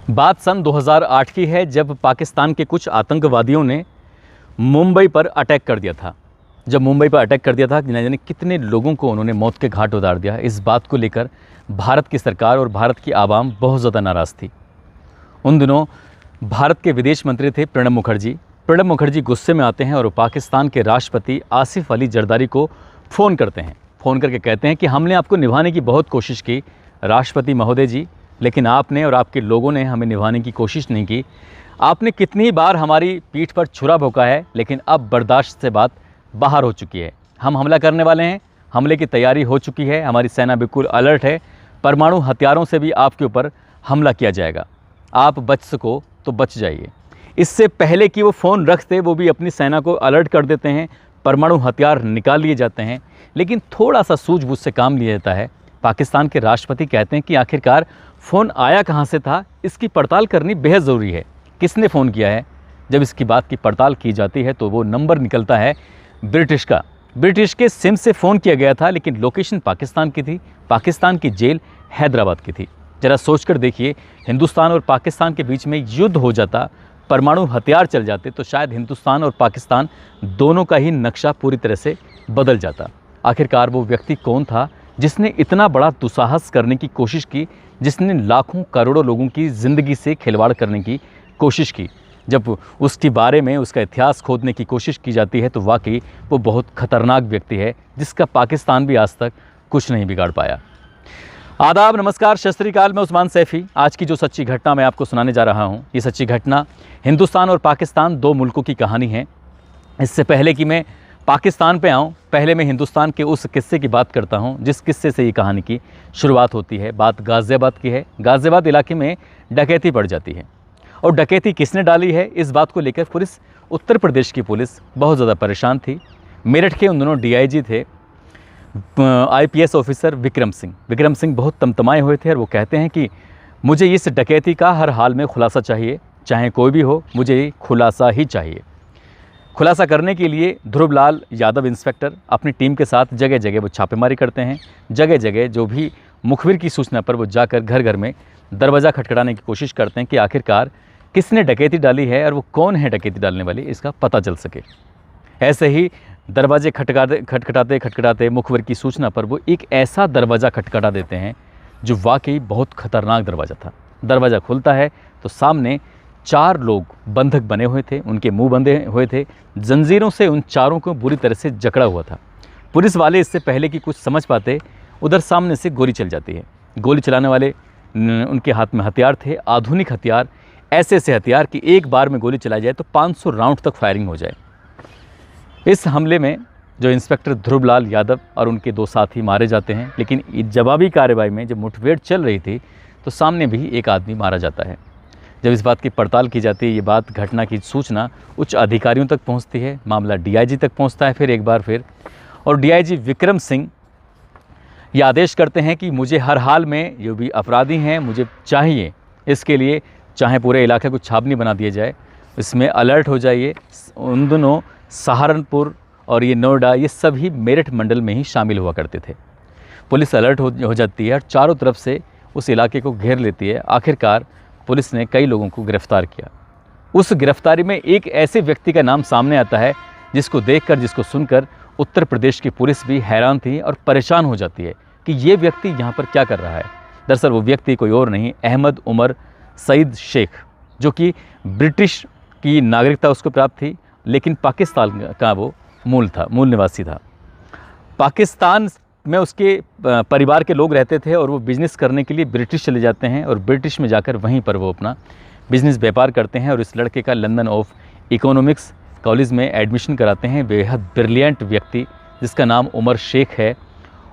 बात सन 2008 की है, जब पाकिस्तान के कुछ आतंकवादियों ने मुंबई पर अटैक कर दिया था। जब मुंबई पर अटैक कर दिया था, न जाने कितने लोगों को उन्होंने मौत के घाट उतार दिया। इस बात को लेकर भारत की सरकार और भारत की आवाम बहुत ज़्यादा नाराज़ थी। उन दिनों भारत के विदेश मंत्री थे प्रणब मुखर्जी। प्रणब मुखर्जी गुस्से में आते हैं और पाकिस्तान के राष्ट्रपति आसिफ अली जरदारी को फ़ोन करते हैं। फ़ोन करके कहते हैं कि हमने आपको निभाने की बहुत कोशिश की राष्ट्रपति महोदय जी, लेकिन आपने और आपके लोगों ने हमें निभाने की कोशिश नहीं की। आपने कितनी बार हमारी पीठ पर छुरा भोंका है, लेकिन अब बर्दाश्त से बात बाहर हो चुकी है। हम हमला करने वाले हैं, हमले की तैयारी हो चुकी है, हमारी सेना बिल्कुल अलर्ट है। परमाणु हथियारों से भी आपके ऊपर हमला किया जाएगा। आप बच सको तो बच जाइए। इससे पहले कि वो फ़ोन रखते, वो भी अपनी सेना को अलर्ट कर देते हैं, परमाणु हथियार निकाल लिए जाते हैं। लेकिन थोड़ा सा सूझबूझ से काम लिया जाता है। पाकिस्तान के राष्ट्रपति कहते हैं कि आखिरकार फ़ोन आया कहाँ से था, इसकी पड़ताल करनी बेहद ज़रूरी है। किसने फ़ोन किया है? जब इसकी बात की पड़ताल की जाती है तो वो नंबर निकलता है ब्रिटिश का। ब्रिटिश के सिम से फ़ोन किया गया था, लेकिन लोकेशन पाकिस्तान की थी। पाकिस्तान की जेल हैदराबाद की थी। ज़रा सोचकर देखिए, हिंदुस्तान और पाकिस्तान के बीच में युद्ध हो जाता, परमाणु हथियार चल जाते, तो शायद हिंदुस्तान और पाकिस्तान दोनों का ही नक्शा पूरी तरह से बदल जाता। आखिरकार वो व्यक्ति कौन था जिसने इतना बड़ा दुस्साहस करने की कोशिश की, जिसने लाखों करोड़ों लोगों की ज़िंदगी से खिलवाड़ करने की कोशिश की? जब उसके बारे में, उसका इतिहास खोदने की कोशिश की जाती है तो वाकई वो बहुत ख़तरनाक व्यक्ति है, जिसका पाकिस्तान भी आज तक कुछ नहीं बिगाड़ पाया। आदाब, नमस्कार, सत श्री अकाल। मैं उस्मान सैफ़ी। आज की जो सच्ची घटना मैं आपको सुनाने जा रहा हूँ, ये सच्ची घटना हिंदुस्तान और पाकिस्तान, दो मुल्कों की कहानी है। इससे पहले कि मैं पाकिस्तान पे आऊँ, पहले मैं हिंदुस्तान के उस किस्से की बात करता हूँ जिस किस्से से ये कहानी की शुरुआत होती है। बात गाज़ियाबाद की है। गाज़ियाबाद इलाके में डकैती पड़ जाती है, और डकैती किसने डाली है, इस बात को लेकर पुलिस, उत्तर प्रदेश की पुलिस बहुत ज़्यादा परेशान थी। मेरठ के उन दोनों DIG थे, IPS ऑफिसर विक्रम सिंह। विक्रम सिंह बहुत तमतमाए हुए थे और वो कहते हैं कि मुझे इस डकैती का हर हाल में खुलासा चाहिए, चाहे कोई भी हो, मुझे खुलासा ही चाहिए। खुलासा करने के लिए ध्रुवलाल यादव इंस्पेक्टर अपनी टीम के साथ जगह जगह वो छापेमारी करते हैं। जगह जगह जो भी मुखबिर की सूचना पर वो जाकर घर घर में दरवाज़ा खटखटाने की कोशिश करते हैं कि आखिरकार किसने डकैती डाली है और वो कौन है डकैती डालने वाली, इसका पता चल सके। ऐसे ही दरवाजे खटखटाते मुखबिर की सूचना पर वो एक ऐसा दरवाज़ा खटखटा देते हैं जो वाकई बहुत ख़तरनाक दरवाज़ा था। दरवाज़ा खुलता है तो सामने 4 लोग बंधक बने हुए थे, उनके मुंह बंधे हुए थे, जंजीरों से उन चारों को बुरी तरह से जकड़ा हुआ था। पुलिस वाले इससे पहले कि कुछ समझ पाते, उधर सामने से गोली चल जाती है। गोली चलाने वाले, उनके हाथ में हथियार थे, आधुनिक हथियार, ऐसे हथियार कि एक बार में गोली चलाई जाए तो 500 राउंड तक फायरिंग हो जाए। इस हमले में जो इंस्पेक्टर ध्रुवलाल यादव और उनके 2 साथी मारे जाते हैं। लेकिन जवाबी कार्रवाई में जब मुठभेड़ चल रही थी तो सामने भी एक आदमी मारा जाता है। जब इस बात की पड़ताल की जाती है, ये बात, घटना की सूचना उच्च अधिकारियों तक पहुंचती है, मामला DIG तक पहुंचता है फिर एक बार फिर, और DIG विक्रम सिंह ये आदेश करते हैं कि मुझे हर हाल में जो भी अपराधी हैं मुझे चाहिए। इसके लिए चाहे पूरे इलाके को छावनी बना दिया जाए, इसमें अलर्ट हो जाइए। उन दोनों सहारनपुर और ये नोएडा, ये सभी मेरठ मंडल में ही शामिल हुआ करते थे। पुलिस अलर्ट हो जाती है और चारों तरफ से उस इलाके को घेर लेती है। आखिरकार पुलिस ने कई लोगों को गिरफ्तार किया। उस गिरफ्तारी में एक ऐसे व्यक्ति का नाम सामने आता है जिसको देखकर, जिसको सुनकर उत्तर प्रदेश की पुलिस भी हैरान थी और परेशान हो जाती है कि ये व्यक्ति यहाँ पर क्या कर रहा है। दरअसल वो व्यक्ति कोई और नहीं, अहमद उमर सईद शेख, जो कि ब्रिटिश की नागरिकता उसको प्राप्त थी, लेकिन पाकिस्तान का वो मूल निवासी था। पाकिस्तान में उसके परिवार के लोग रहते थे और वो बिज़नेस करने के लिए ब्रिटिश चले जाते हैं और ब्रिटिश में जाकर वहीं पर वो अपना बिज़नेस व्यापार करते हैं। और इस लड़के का लंदन ऑफ इकोनॉमिक्स कॉलेज में एडमिशन कराते हैं। बेहद ब्रिलियंट व्यक्ति जिसका नाम उमर शेख है।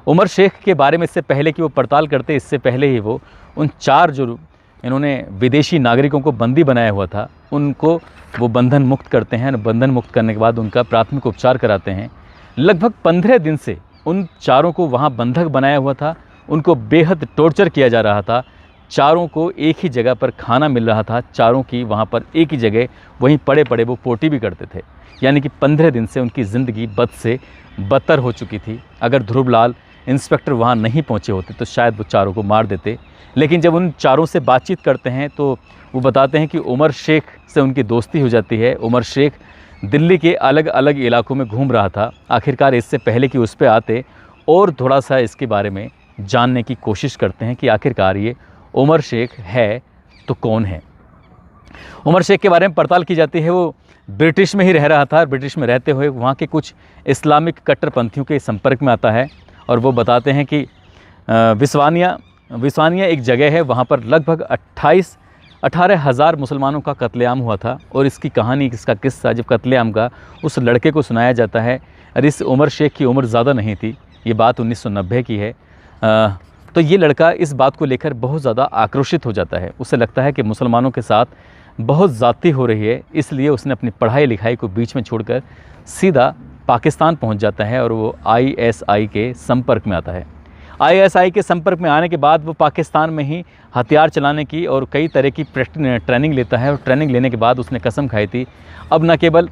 उमर शेख के बारे में इससे पहले कि वो पड़ताल करते, इससे पहले ही वो उन 4 जो इन्होंने विदेशी नागरिकों को बंदी बनाया हुआ था, उनको वो बंधन मुक्त करते हैं। बंधन मुक्त करने के बाद उनका प्राथमिक उपचार कराते हैं। लगभग 15 दिन से उन चारों को वहाँ बंधक बनाया हुआ था, उनको बेहद टॉर्चर किया जा रहा था। चारों को एक ही जगह पर खाना मिल रहा था, चारों की वहाँ पर एक ही जगह वहीं पड़े पड़े वो पोटी भी करते थे। यानी कि 15 दिन से उनकी ज़िंदगी बद से बदतर हो चुकी थी। अगर ध्रुवलाल इंस्पेक्टर वहाँ नहीं पहुँचे होते तो शायद वो चारों को मार देते। लेकिन जब उन चारों से बातचीत करते हैं तो वो बताते हैं कि उमर शेख से उनकी दोस्ती हो जाती है। उमर शेख दिल्ली के अलग अलग इलाकों में घूम रहा था। आखिरकार इससे पहले कि उस पर आते और थोड़ा सा इसके बारे में जानने की कोशिश करते हैं कि आखिरकार ये उमर शेख है तो कौन है। उमर शेख के बारे में पड़ताल की जाती है। वो ब्रिटिश में ही रह रहा था। ब्रिटिश में रहते हुए वहाँ के कुछ इस्लामिक कट्टरपंथियों के संपर्क में आता है और वो बताते हैं कि विस्वानिया एक जगह है, वहाँ पर लगभग 18,000 मुसलमानों का कत्लेआम हुआ था। और इसकी कहानी, इसका किस्सा जब कत्लेआम का उस लड़के को सुनाया जाता है, और इस उमर शेख की उम्र ज़्यादा नहीं थी, ये बात 1990 की है, तो ये लड़का इस बात को लेकर बहुत ज़्यादा आक्रोशित हो जाता है। उसे लगता है कि मुसलमानों के साथ बहुत ज़्यादती हो रही है, इसलिए उसने अपनी पढ़ाई लिखाई को बीच में छोड़कर सीधा पाकिस्तान पहुंच जाता है और वो ISI के संपर्क में आता है। ISI के संपर्क में आने के बाद वो पाकिस्तान में ही हथियार चलाने की और कई तरह की ट्रेनिंग लेता है। और ट्रेनिंग लेने के बाद उसने कसम खाई थी अब न केवल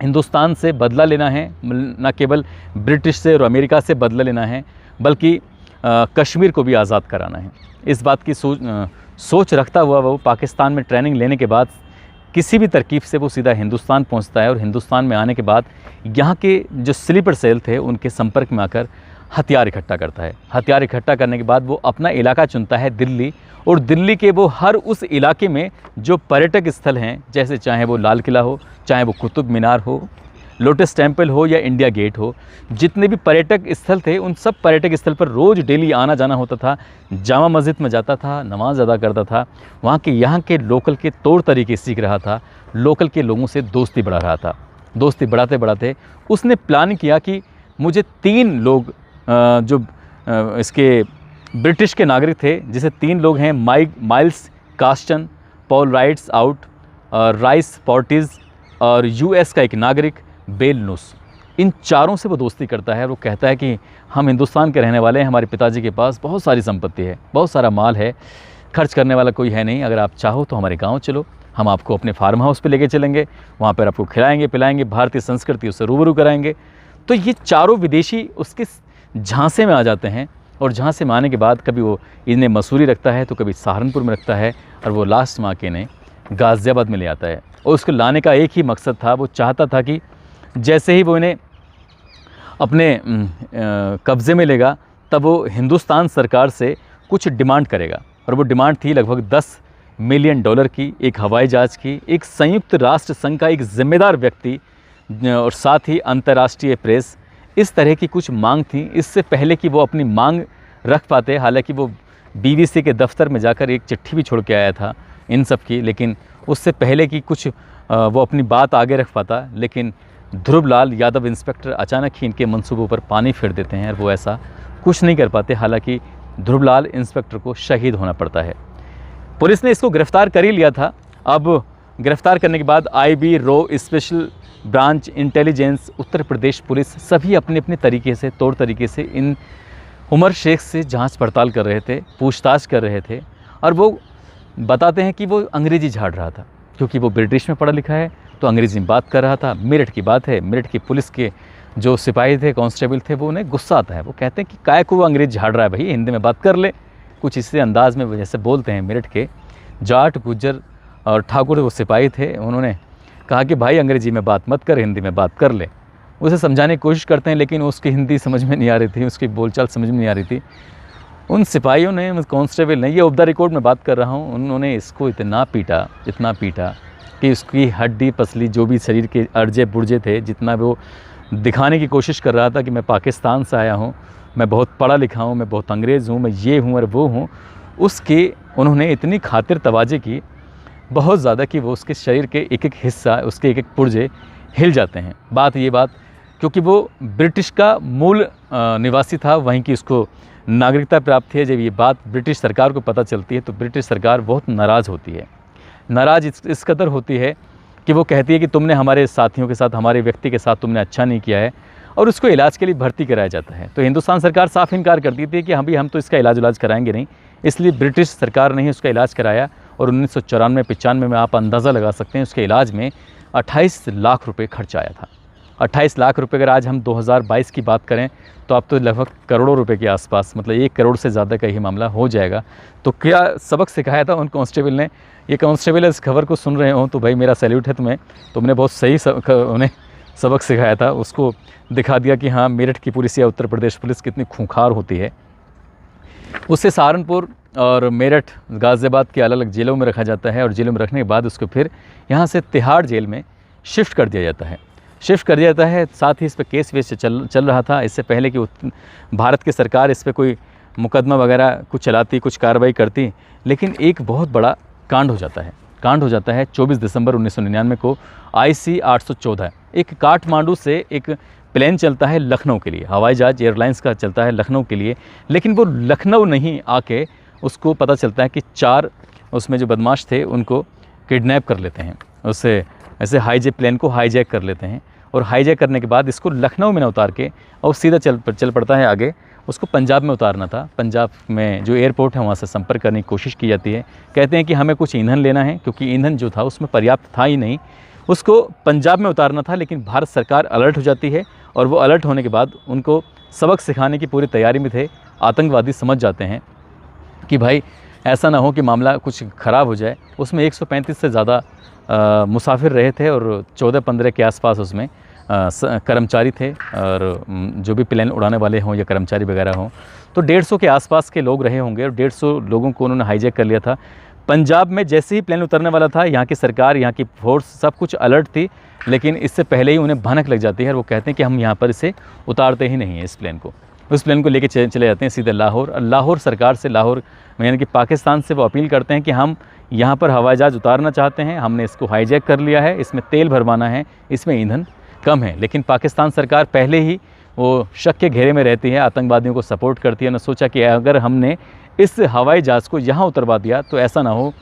हिंदुस्तान से बदला लेना है, न केवल ब्रिटिश से और अमेरिका से बदला लेना है, बल्कि कश्मीर को भी आज़ाद कराना है। इस बात की सोच रखता हुआ वो पाकिस्तान में ट्रेनिंग लेने के बाद किसी भी तरकीब से वो सीधा हिंदुस्तान पहुंचता है। और हिंदुस्तान में आने के बाद यहाँ के जो स्लीपर सेल थे उनके संपर्क में आकर हथियार इकट्ठा करता है। हथियार इकट्ठा करने के बाद वो अपना इलाका चुनता है दिल्ली, और दिल्ली के वो हर उस इलाके में जो पर्यटक स्थल हैं, जैसे चाहे वो लाल किला हो, चाहे वो कुतुब मीनार हो, लोटस टेम्पल हो या इंडिया गेट हो, जितने भी पर्यटक स्थल थे उन सब पर्यटक स्थल पर रोज़ डेली आना जाना होता था। जामा मस्जिद में जाता था, नमाज अदा करता था, वहाँ के यहाँ के लोकल के तौर तरीके सीख रहा था, लोकल के लोगों से दोस्ती बढ़ा रहा था। दोस्ती बढ़ाते बढ़ाते उसने प्लान किया कि मुझे 3 लोग जो इसके ब्रिटिश के नागरिक थे, जिसे 3 लोग हैं, माइल्स कास्टन, पॉल राइट्स आउट, राइस पॉर्टिज और US का एक नागरिक बेलनुस, इन चारों से वो दोस्ती करता है। वो कहता है कि हम हिंदुस्तान के रहने वाले हैं, हमारे पिताजी के पास बहुत सारी संपत्ति है, बहुत सारा माल है, खर्च करने वाला कोई है नहीं, अगर आप चाहो तो हमारे गांव चलो, हम आपको अपने फार्म हाउस पे लेके चलेंगे, वहाँ पर आपको खिलाएंगे पिलाएंगे, भारतीय संस्कृति उससे रूबरू कराएंगे। तो ये चारों विदेशी उसके झांसे में आ जाते हैं। और झांसे में आने के बाद कभी वो इन्हें मसूरी रखता है तो कभी सहारनपुर में रखता है, और वो लास्ट में आके इन्हें गाज़ियाबाद में ले आता है। और उसको लाने का एक ही मकसद था, वो चाहता था कि जैसे ही वो इन्हें अपने कब्ज़े में लेगा तब वो हिंदुस्तान सरकार से कुछ डिमांड करेगा। और वो डिमांड थी लगभग $10 मिलियन की, एक हवाई जहाज़ की, एक संयुक्त राष्ट्र संघ का एक जिम्मेदार व्यक्ति, और साथ ही अंतर्राष्ट्रीय प्रेस, इस तरह की कुछ मांग थी। इससे पहले कि वो अपनी मांग रख पाते, हालांकि वो BBC के दफ्तर में जाकर एक चिट्ठी भी छोड़ के आया था इन सब की, लेकिन उससे पहले कि कुछ वो अपनी बात आगे रख पाता, लेकिन ध्रुवलाल यादव इंस्पेक्टर अचानक ही इनके मंसूबों पर पानी फेर देते हैं और वो ऐसा कुछ नहीं कर पाते। हालांकि ध्रुवलाल इंस्पेक्टर को शहीद होना पड़ता है। पुलिस ने इसको गिरफ्तार कर ही लिया था। अब गिरफ्तार करने के बाद IB रो special branch intelligence, Uttar Pradesh police, सभी अपने अपने तरीके से, तौर तरीके से इन उमर शेख से जांच पड़ताल कर रहे थे, पूछताछ कर रहे थे। और वो बताते हैं कि वो अंग्रेज़ी झाड़ रहा था, क्योंकि वो ब्रिटिश में पढ़ा लिखा है तो अंग्रेज़ी में बात कर रहा था। मेरठ की बात है, मेरठ की पुलिस के जो सिपाही थे, कांस्टेबल थे, वो उन्हें गुस्सा आता है। वो कहते हैं कि काय को वो अंग्रेज़ी झाड़ रहा है, भाई हिंदी में बात कर ले। कुछ इसी अंदाज़ में जैसे बोलते हैं। मेरठ के जाट, गुज्जर और ठाकुर वो सिपाही थे, उन्होंने कहा कि भाई अंग्रेज़ी में बात मत कर, हिंदी में बात कर ले। उसे समझाने की कोशिश करते हैं, लेकिन उसकी हिंदी समझ में नहीं आ रही थी, उसकी बोलचाल समझ में नहीं आ रही थी। उन सिपाहियों ने, कांस्टेबल ने, ये ऑफ द रिकॉर्ड में बात कर रहा हूँ, उन्होंने इसको इतना पीटा कि उसकी हड्डी पसली, जो भी शरीर के अर्जे पुर्जे थे, जितना वो दिखाने की कोशिश कर रहा था कि मैं पाकिस्तान से आया हूँ, मैं बहुत पढ़ा लिखा हूँ, मैं बहुत अंग्रेज़ हूँ, मैं ये हूँ और वो हूँ, उसकी उन्होंने इतनी खातिर तवाज़ी की बहुत ज़्यादा कि वो उसके शरीर के एक एक हिस्सा, उसके एक एक पुर्जे हिल जाते हैं। बात क्योंकि वो ब्रिटिश का मूल निवासी था, वहीं की उसको नागरिकता प्राप्त है। जब ये बात ब्रिटिश सरकार को पता चलती है तो ब्रिटिश सरकार बहुत नाराज़ होती है। नाराज़ इस कदर होती है कि वो कहती है कि तुमने हमारे साथियों के साथ, हमारे व्यक्ति के साथ तुमने अच्छा नहीं किया है, और उसको इलाज के लिए भर्ती कराया जाता है। तो हिंदुस्तान सरकार साफ इनकार करती थी कि हम तो इसका इलाज कराएंगे नहीं, इसलिए ब्रिटिश सरकार ने ही उसका इलाज कराया। और 1994-95 में आप अंदाज़ा लगा सकते हैं उसके इलाज में 28 लाख रुपए खर्च आया था। 28 लाख रुपए अगर आज हम 2022 की बात करें तो अब तो लगभग करोड़ों रुपए के आसपास, मतलब 1 करोड़ से ज़्यादा का ही मामला हो जाएगा। तो क्या सबक सिखाया था उन कांस्टेबल ने। ये कांस्टेबल इस खबर को सुन रहे हो तो भाई मेरा सैल्यूट है तुम्हें, तुमने बहुत सही उन्हें सबक सिखाया था, उसको दिखा दिया कि हाँ मेरठ की पुलिस या उत्तर प्रदेश पुलिस कितनी खूंखार होती है। उससे सहारनपुर और मेरठ, गाज़ियाबाद के अलग अलग जेलों में रखा जाता है और जेलों में रखने के बाद उसको फिर यहाँ से तिहाड़ जेल में शिफ्ट कर दिया जाता है। साथ ही इस पर केस वेस चल रहा था इससे पहले कि भारत की सरकार इस पर कोई मुकदमा वगैरह कुछ चलाती, कुछ कार्रवाई करती। लेकिन एक बहुत बड़ा कांड हो जाता है 24 दिसंबर 1999 को IC 814 एक काठमांडू से एक प्लेन चलता है लखनऊ के लिए, हवाई जहाज एयरलाइंस का चलता है लखनऊ के लिए। लेकिन वो लखनऊ नहीं आके उसको पता चलता है कि 4 उसमें जो बदमाश थे उनको किडनैप कर लेते हैं, उससे ऐसे प्लेन को हाईजैक कर लेते हैं और हाईजैक करने के बाद इसको लखनऊ में ना उतार के और सीधा चल पड़ता है आगे। उसको पंजाब में उतारना था। पंजाब में जो एयरपोर्ट है वहाँ से संपर्क करने की कोशिश की जाती है। कहते हैं कि हमें कुछ ईंधन लेना है, क्योंकि ईंधन जो था उसमें पर्याप्त था ही नहीं। उसको पंजाब में उतारना था, लेकिन भारत सरकार अलर्ट हो जाती है और वो अलर्ट होने के बाद उनको सबक सिखाने की पूरी तैयारी में थे। आतंकवादी समझ जाते हैं कि भाई ऐसा ना हो कि मामला कुछ ख़राब हो जाए। उसमें 135 से ज़्यादा मुसाफिर रहे थे और 14-15 के आसपास उसमें कर्मचारी थे, और जो भी प्लेन उड़ाने वाले हों या कर्मचारी वगैरह हों तो 150 के आसपास के लोग रहे होंगे और 150 लोगों को उन्होंने हाईजैक कर लिया था। पंजाब में जैसे ही प्लेन उतरने वाला था, यहाँ की सरकार, यहाँ की फोर्स सब कुछ अलर्ट थी, लेकिन इससे पहले ही उन्हें भनक लग जाती है और वो कहते हैं कि हम यहाँ पर इसे उतारते ही नहीं है। इस प्लेन को लेके चले जाते हैं सीधे लाहौर सरकार से, लाहौर यानी कि पाकिस्तान से वो अपील करते हैं कि हम यहाँ पर हवाई जहाज़ उतारना चाहते हैं, हमने इसको हाईजैक कर लिया है, इसमें तेल भरवाना है, इसमें ईंधन कम है। लेकिन पाकिस्तान सरकार पहले ही वो शक के घेरे में रहती है, आतंकवादियों को सपोर्ट करती है। उन्होंने सोचा कि अगर हमने इस हवाई जहाज़ को यहाँ उतरवा दिया तो ऐसा ना हो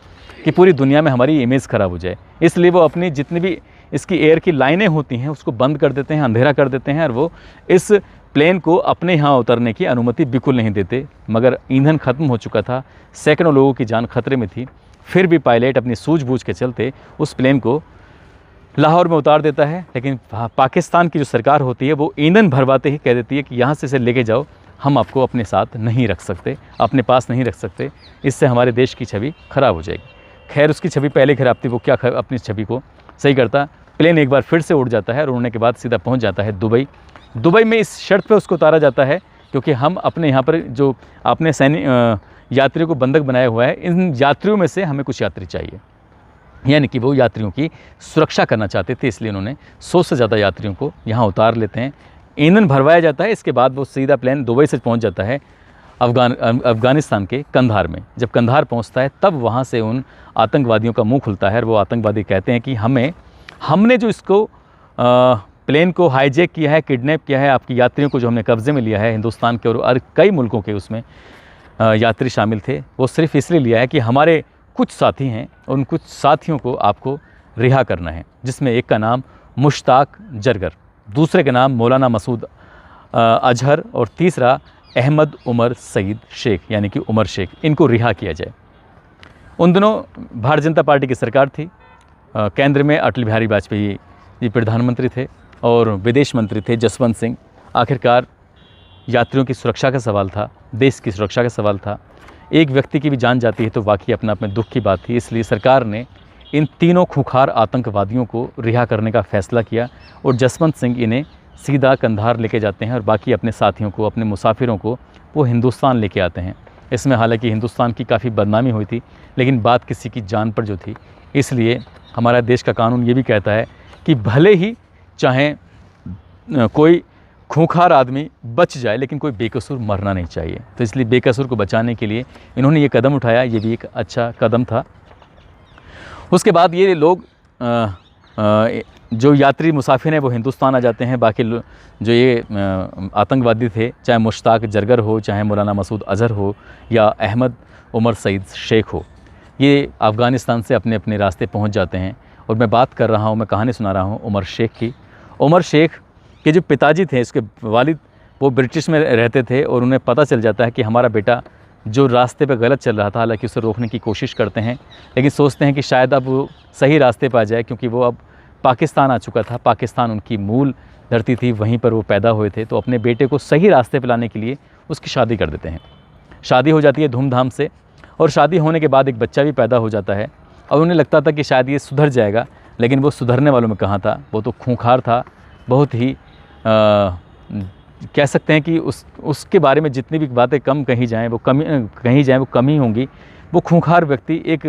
कि पूरी दुनिया में हमारी इमेज ख़राब हो जाए। इसलिए वो अपनी जितनी भी इसकी एयर की लाइनें होती हैं उसको बंद कर देते हैं, अंधेरा कर देते हैं और वो इस प्लेन को अपने यहाँ उतरने की अनुमति बिल्कुल नहीं देते। मगर ईंधन ख़त्म हो चुका था, सैकड़ों लोगों की जान खतरे में थी, फिर भी पायलट अपनी सूझबूझ के चलते उस प्लेन को लाहौर में उतार देता है। लेकिन पाकिस्तान की जो सरकार होती है वो ईंधन भरवाते ही कह देती है कि यहाँ से इसे लेके जाओ, हम आपको अपने साथ नहीं रख सकते, अपने पास नहीं रख सकते, इससे हमारे देश की छवि ख़राब हो जाएगी। खैर उसकी छवि पहले ख़राब थी, वो क्या अपनी छवि को सही करता। प्लेन एक बार फिर से उड़ जाता है और उड़ने के बाद सीधा पहुँच जाता है दुबई में। इस शर्त पे उसको उतारा जाता है क्योंकि हम अपने यहाँ पर जो आपने यात्रियों को बंधक बनाया हुआ है, इन यात्रियों में से हमें कुछ यात्री चाहिए, यानी कि वो यात्रियों की सुरक्षा करना चाहते थे। इसलिए उन्होंने 100 से ज़्यादा यात्रियों को यहाँ उतार लेते हैं, ईंधन भरवाया जाता है। इसके बाद वो सीधा प्लेन दुबई से पहुँच जाता है अफ़गानिस्तान के कंधार में। जब कंधार पहुँचता है तब वहाँ से उन आतंकवादियों का मुँह खुलता है और वो आतंकवादी कहते हैं कि हमने जो इसको प्लेन को हाईजैक किया है, किडनैप किया है, आपकी यात्रियों को जो हमने कब्ज़े में लिया है, हिंदुस्तान के और कई मुल्कों के उसमें यात्री शामिल थे, वो सिर्फ इसलिए लिया है कि हमारे कुछ साथी हैं, उन कुछ साथियों को आपको रिहा करना है, जिसमें एक का नाम मुश्ताक जरगर, दूसरे का नाम मौलाना मसूद अजहर और तीसरा अहमद उमर सईद शेख यानी कि उमर शेख। इनको रिहा किया जाए। उन दिनों भारतीय जनता पार्टी की सरकार थी, केंद्र में अटल बिहारी वाजपेयी जी प्रधानमंत्री थे और विदेश मंत्री थे जसवंत सिंह। आखिरकार यात्रियों की सुरक्षा का सवाल था, देश की सुरक्षा का सवाल था। एक व्यक्ति की भी जान जाती है तो वाकई अपना अपने दुख की बात थी। इसलिए सरकार ने इन तीनों खूंखार आतंकवादियों को रिहा करने का फैसला किया और जसवंत सिंह इन्हें सीधा कंधार लेके जाते हैं और बाकी अपने साथियों को, अपने मुसाफिरों को वो हिंदुस्तान लेके आते हैं। इसमें हालांकि हिंदुस्तान की काफ़ी बदनामी हुई थी, लेकिन बात किसी की जान पर जो थी, इसलिए हमारा देश का कानून ये भी कहता है कि भले ही चाहे कोई खूंखार आदमी बच जाए, लेकिन कोई बेकसूर मरना नहीं चाहिए। तो इसलिए बेकसूर को बचाने के लिए इन्होंने ये कदम उठाया, ये भी एक अच्छा कदम था। उसके बाद ये लोग जो यात्री मुसाफिर हैं वो हिंदुस्तान आ जाते हैं। बाकी जो ये आतंकवादी थे, चाहे मुश्ताक जरगर हो, चाहे मौलाना मसूद अजहर हो या अहमद उमर सईद शेख हो, ये अफ़गानिस्तान से अपने अपने रास्ते पहुंच जाते हैं। और मैं बात कर रहा हूं, मैं कहानी सुना रहा हूं उमर शेख की। उमर शेख के जो पिताजी थे, इसके वालिद, वो ब्रिटिश में रहते थे और उन्हें पता चल जाता है कि हमारा बेटा जो रास्ते पे गलत चल रहा था, हालांकि उसे रोकने की कोशिश करते हैं, लेकिन सोचते हैं कि शायद अब वो सही रास्ते पर आ जाए, क्योंकि वो अब पाकिस्तान आ चुका था, पाकिस्तान उनकी मूल धरती थी, वहीं पर वो पैदा हुए थे, तो अपने बेटे को सही रास्ते पे लाने के लिए उसकी शादी कर देते हैं। शादी हो जाती है धूमधाम से, और शादी होने के बाद एक बच्चा भी पैदा हो जाता है। और उन्हें लगता था कि शायद ये सुधर जाएगा, लेकिन वो सुधरने वालों में कहाँ था, वो तो खूंखार था। बहुत ही कह सकते हैं कि उसके बारे में जितनी भी बातें कम कही जाएँ वो कम ही होंगी। वो खूंखार व्यक्ति एक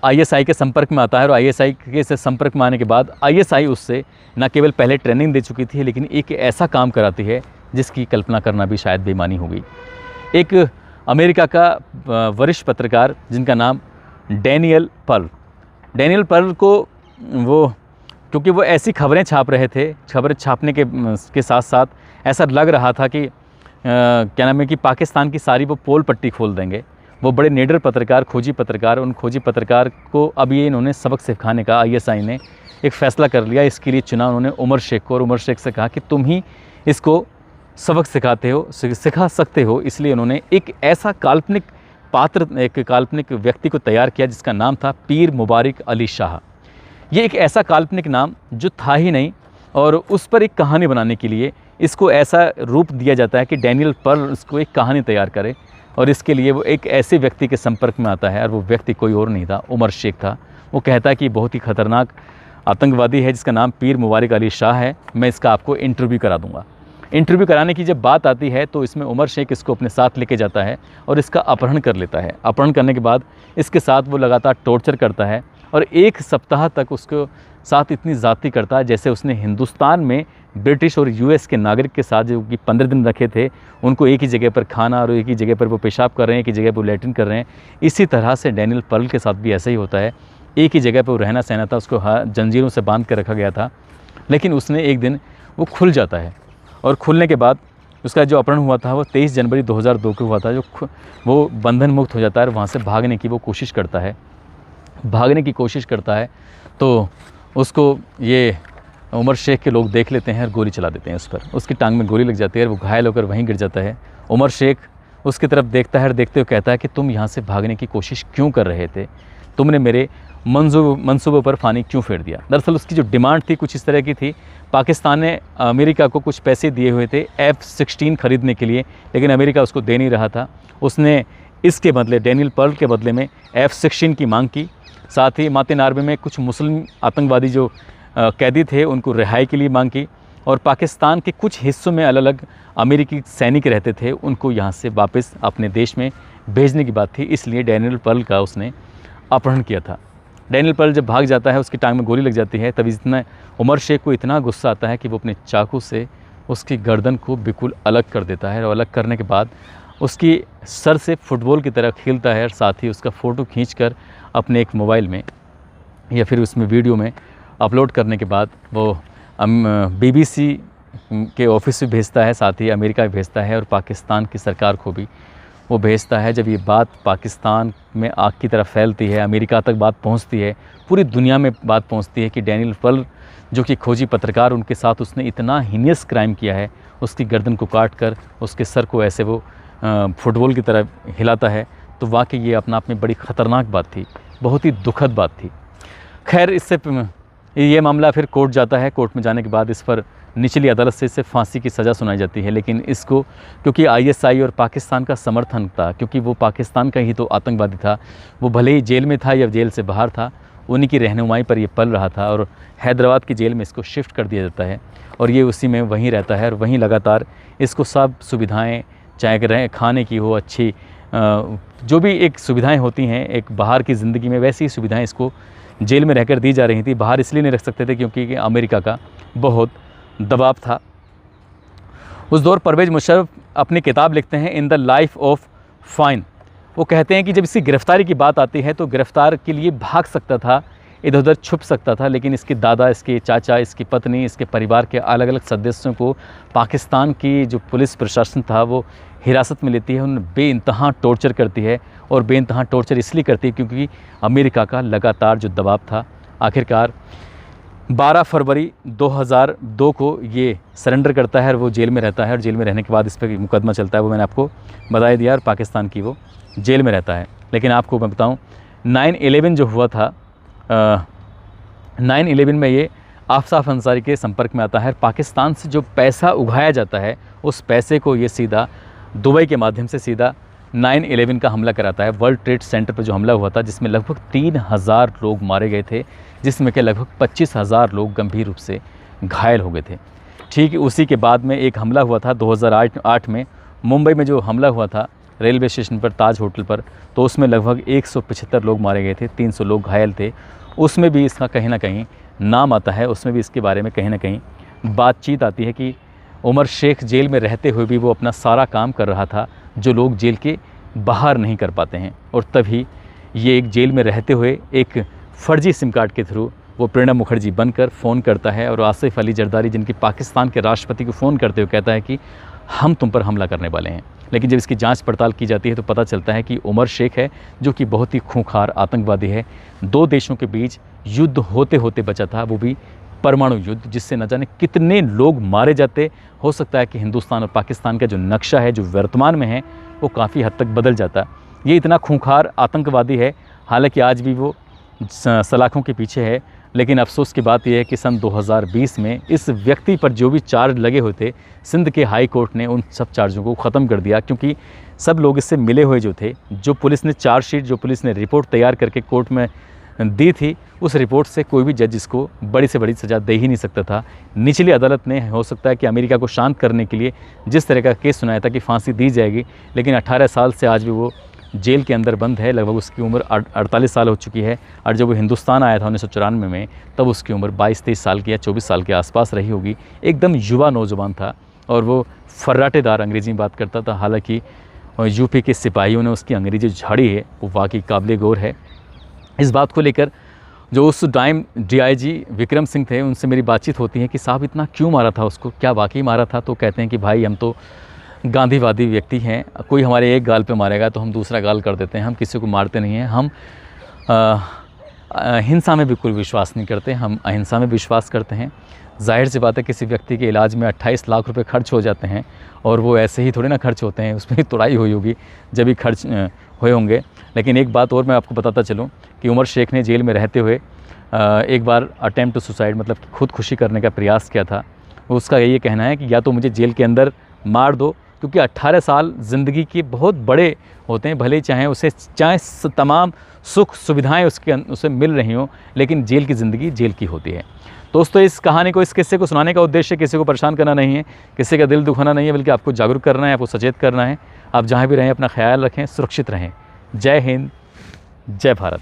आईएसआई के संपर्क में आता है, और आईएसआई के से संपर्क में आने के बाद आईएसआई उससे न केवल पहले ट्रेनिंग दे चुकी थी, लेकिन एक ऐसा काम कराती है जिसकी कल्पना करना भी शायद बेईमानी होगी। एक अमेरिका का वरिष्ठ पत्रकार जिनका नाम डैनियल पर्ल को वो, क्योंकि वो ऐसी खबरें छाप रहे थे, खबरें छापने के साथ साथ ऐसा लग रहा था कि क्या नाम है कि पाकिस्तान की सारी वो पोल पट्टी खोल देंगे। वो बड़े निडर पत्रकार, खोजी पत्रकार, उन खोजी पत्रकार को अब ये इन्होंने सबक सिखाने का आईएसआई ने एक फ़ैसला कर लिया। इसके लिए चुना उन्होंने उमर शेख को, और उमर शेख से कहा कि तुम ही इसको सबक सिखा सकते हो। इसलिए उन्होंने एक ऐसा काल्पनिक पात्र, एक काल्पनिक व्यक्ति को तैयार किया जिसका नाम था पीर मुबारक अली शाह। ये एक ऐसा काल्पनिक नाम जो था ही नहीं, और उस पर एक कहानी बनाने के लिए इसको ऐसा रूप दिया जाता है कि डैनियल पर्ल इसको एक कहानी तैयार करे, और इसके लिए वो एक ऐसे व्यक्ति के संपर्क में आता है, और वो व्यक्ति कोई और नहीं था, उमर शेख था। वो कहता है कि बहुत ही ख़तरनाक आतंकवादी है जिसका नाम पीर मुबारक अली शाह है, मैं इसका आपको इंटरव्यू करा दूंगा। इंटरव्यू कराने की जब बात आती है तो इसमें उमर शेख इसको अपने साथ लेके जाता है और इसका अपहरण कर लेता है। अपहरण करने के बाद इसके साथ वो लगातार टॉर्चर करता है, और 1 सप्ताह तक उसके साथ इतनी ज़्यादती करता है जैसे उसने हिंदुस्तान में ब्रिटिश और यूएस के नागरिक के साथ जो कि 15 दिन रखे थे, उनको एक ही जगह पर खाना और एक ही जगह पर वो पेशाब कर रहे हैं, एक ही जगह पर लैट्रिन कर रहे हैं। इसी तरह से डैनियल पर्ल के साथ भी ऐसा ही होता है। एक ही जगह पर वो रहना सहना था, उसको जंजीरों से बांध कर रखा गया था। लेकिन उसने एक दिन वो खुल जाता है, और खुलने के बाद उसका जो अपहरण हुआ था वो 23 जनवरी 2002 को हुआ था। वो बंधन मुक्त हो जाता है और वहाँ से भागने की वो कोशिश करता है। तो उसको ये उमर शेख के लोग देख लेते हैं और गोली चला देते हैं उस पर। उसकी टांग में गोली लग जाती है और वो घायल होकर वहीं गिर जाता है। उमर शेख उसकी तरफ देखता है और देखते हुए कहता है कि तुम यहाँ से भागने की कोशिश क्यों कर रहे थे, तुमने मेरे मंसूबों पर पानी क्यों फेर दिया। दरअसल उसकी जो डिमांड थी कुछ इस तरह की थी। पाकिस्तान ने अमेरिका को कुछ पैसे दिए हुए थे F-16 खरीदने के लिए, लेकिन अमेरिका उसको दे नहीं रहा था। उसने इसके बदले, डैनियल पर्ल के बदले में F-16 की मांग की। साथ ही माते नार्वे में कुछ मुस्लिम आतंकवादी जो कैदी थे उनको रिहाई के लिए मांग की, और पाकिस्तान के कुछ हिस्सों में अलग अलग अमेरिकी सैनिक रहते थे, उनको यहाँ से वापस अपने देश में भेजने की बात थी। इसलिए डैनियल पर्ल का उसने अपहरण किया था। डैनियल पर्ल जब भाग जाता है, उसकी टांग में गोली लग जाती है, तभी इतना उमर शेख को इतना गुस्सा आता है कि वो अपने चाकू से उसकी गर्दन को बिल्कुल अलग कर देता है, और अलग करने के बाद उसकी सर से फुटबॉल की तरह खेलता है, और साथ ही उसका फ़ोटो खींचकर अपने एक मोबाइल में या फिर उसमें वीडियो में अपलोड करने के बाद वो BBC के ऑफिस में भेजता है, साथ ही अमेरिका में भेजता है, और पाकिस्तान की सरकार को भी वो भेजता है। जब ये बात पाकिस्तान में आग की तरह फैलती है, अमेरिका तक बात पहुंचती है, पूरी दुनिया में बात पहुंचती है कि डैनियल पर्ल जो कि खोजी पत्रकार, उनके साथ उसने इतना हीनियस क्राइम किया है। उसकी गर्दन को काट कर उसके सर को ऐसे वो फुटबॉल की तरह हिलाता है। तो वाकई ये अपना आप में बड़ी ख़तरनाक बात थी, बहुत ही दुखद बात थी। खैर, इससे ये मामला फिर कोर्ट जाता है। कोर्ट में जाने के बाद इस पर निचली अदालत से इसे फांसी की सज़ा सुनाई जाती है। लेकिन इसको क्योंकि ISI और पाकिस्तान का समर्थन था, क्योंकि वो पाकिस्तान का ही तो आतंकवादी था, वो भले ही जेल में था या जेल से बाहर था, उन्हीं की रहनुमाई पर ये पल रहा था, और हैदराबाद की जेल में इसको शिफ्ट कर दिया जाता है, और ये उसी में वहीं रहता है, और वहीं लगातार इसको सब सुविधाएँ, चाहे खाने की हो, अच्छी जो भी एक सुविधाएं होती हैं एक बाहर की ज़िंदगी में, वैसी सुविधाएं इसको जेल में रहकर दी जा रही थी। बाहर इसलिए नहीं रख सकते थे क्योंकि अमेरिका का बहुत दबाव था। उस दौर परवेज़ मुशर्रफ अपनी किताब लिखते हैं in the life of fine. वो कहते हैं कि जब इसकी गिरफ़्तारी की बात आती है तो गिरफ़्तार के लिए भाग सकता था, इधर उधर छुप सकता था, लेकिन इसके दादा, इसके चाचा, इसकी पत्नी, इसके परिवार के अलग अलग सदस्यों को पाकिस्तान की जो पुलिस प्रशासन था वो हिरासत में लेती है, उन्हें बेइंतहा टॉर्चर करती है, और बेइंतहा टॉर्चर इसलिए करती है क्योंकि अमेरिका का लगातार जो दबाव था। आखिरकार 12 फरवरी 2002 को ये सरेंडर करता है और वो जेल में रहता है, और जेल में रहने के बाद इस पर मुकदमा चलता है, वो मैंने आपको बता दिया, और पाकिस्तान की वो जेल में रहता है। लेकिन आपको मैं बताऊँ 9/11 जो हुआ था 9/11 में ये आफताब अंसारी के संपर्क में आता है। पाकिस्तान से जो पैसा उगाया जाता है उस पैसे को ये सीधा दुबई के माध्यम से सीधा 9/11 का हमला कराता है। वर्ल्ड ट्रेड सेंटर पर जो हमला हुआ था जिसमें लगभग 3000 लोग मारे गए थे, जिसमें के लगभग 25,000 लोग गंभीर रूप से घायल हो गए थे। ठीक उसी के बाद में एक हमला हुआ था 2008 में मुंबई में जो हमला हुआ था रेलवे स्टेशन पर, ताज होटल पर, तो उसमें लगभग 175 लोग मारे गए थे, 300 लोग घायल थे। उसमें भी इसका कहीं ना कहीं नाम आता है, उसमें भी इसके बारे में कहीं ना कहीं बातचीत आती है कि उमर शेख जेल में रहते हुए भी वो अपना सारा काम कर रहा था जो लोग जेल के बाहर नहीं कर पाते हैं। और तभी ये एक जेल में रहते हुए एक फर्जी सिम कार्ड के थ्रू वो प्रणब मुखर्जी बनकर फ़ोन करता है और आसिफ अली जरदारी जिनकी पाकिस्तान के राष्ट्रपति को फ़ोन करते हुए कहता है कि हम तुम पर हमला करने वाले हैं। लेकिन जब इसकी जांच पड़ताल की जाती है तो पता चलता है कि उमर शेख है जो कि बहुत ही खूंखार आतंकवादी है। दो देशों के बीच युद्ध होते होते बचा था, वो भी परमाणु युद्ध, जिससे न जाने कितने लोग मारे जाते। हो सकता है कि हिंदुस्तान और पाकिस्तान का जो नक्शा है जो वर्तमान में है वो काफ़ी हद तक बदल जाता। ये इतना खूंखार आतंकवादी है, हालांकि आज भी वो सलाखों के पीछे है। लेकिन अफसोस की बात यह है कि सन 2020 में इस व्यक्ति पर जो भी चार्ज लगे हुए थे, सिंध के हाई कोर्ट ने उन सब चार्जों को ख़त्म कर दिया, क्योंकि सब लोग इससे मिले हुए जो थे, जो पुलिस ने चार्जशीट, जो पुलिस ने रिपोर्ट तैयार करके कोर्ट में दी थी, उस रिपोर्ट से कोई भी जज इसको बड़ी से बड़ी सज़ा दे ही नहीं सकता था। निचली अदालत ने, हो सकता है कि अमेरिका को शांत करने के लिए जिस तरह का केस सुनाया था कि फांसी दी जाएगी, लेकिन 18 साल से आज भी वो जेल के अंदर बंद है। लगभग उसकी उम्र 48 साल हो चुकी है और जब वो हिंदुस्तान आया था 1994 में, तब उसकी उम्र 22-23 साल की या 24 साल के आसपास रही होगी। एकदम युवा नौजवान था और वो फर्राटेदार अंग्रेज़ी में बात करता था। हालांकि यूपी के सिपाहियों ने उसकी अंग्रेज़ी झाड़ी है वो वाकई काबिल गौर है। इस बात को लेकर जो उस टाइम DIG विक्रम सिंह थे, उनसे मेरी बातचीत होती है कि साहब इतना क्यों मारा था उसको, क्या वाकई मारा था? तो कहते हैं कि भाई हम तो गांधीवादी व्यक्ति हैं, कोई हमारे एक गाल पे मारेगा तो हम दूसरा गाल कर देते हैं, हम किसी को मारते नहीं हैं, हम हिंसा में बिल्कुल विश्वास नहीं करते, हम अहिंसा में विश्वास करते हैं। जाहिर सी बात है किसी व्यक्ति के इलाज में 28 लाख रुपए खर्च हो जाते हैं और वो ऐसे ही थोड़ी ना खर्च होते हैं, उसमें तोड़ाई हुई होगी जब भी खर्च हुए होंगे। लेकिन एक बात और मैं आपको बताता चलूँ कि उमर शेख ने जेल में रहते हुए एक बार अटेम्प्ट टू सुसाइड, मतलब खुदकुशी करने का प्रयास किया था। उसका ये कहना है कि या तो मुझे जेल के अंदर मार दो, क्योंकि 18 साल ज़िंदगी के बहुत बड़े होते हैं, भले चाहे उसे तमाम सुख सुविधाएं उसे मिल रही हों, लेकिन जेल की ज़िंदगी जेल की होती है। दोस्तों, इस कहानी को, इस किस्से को सुनाने का उद्देश्य किसी को परेशान करना नहीं है, किसी का दिल दुखाना नहीं है, बल्कि आपको जागरूक करना है, आपको सचेत करना है। आप जहाँ भी रहें अपना ख्याल रखें, सुरक्षित रहें। जय हिंद, जय भारत।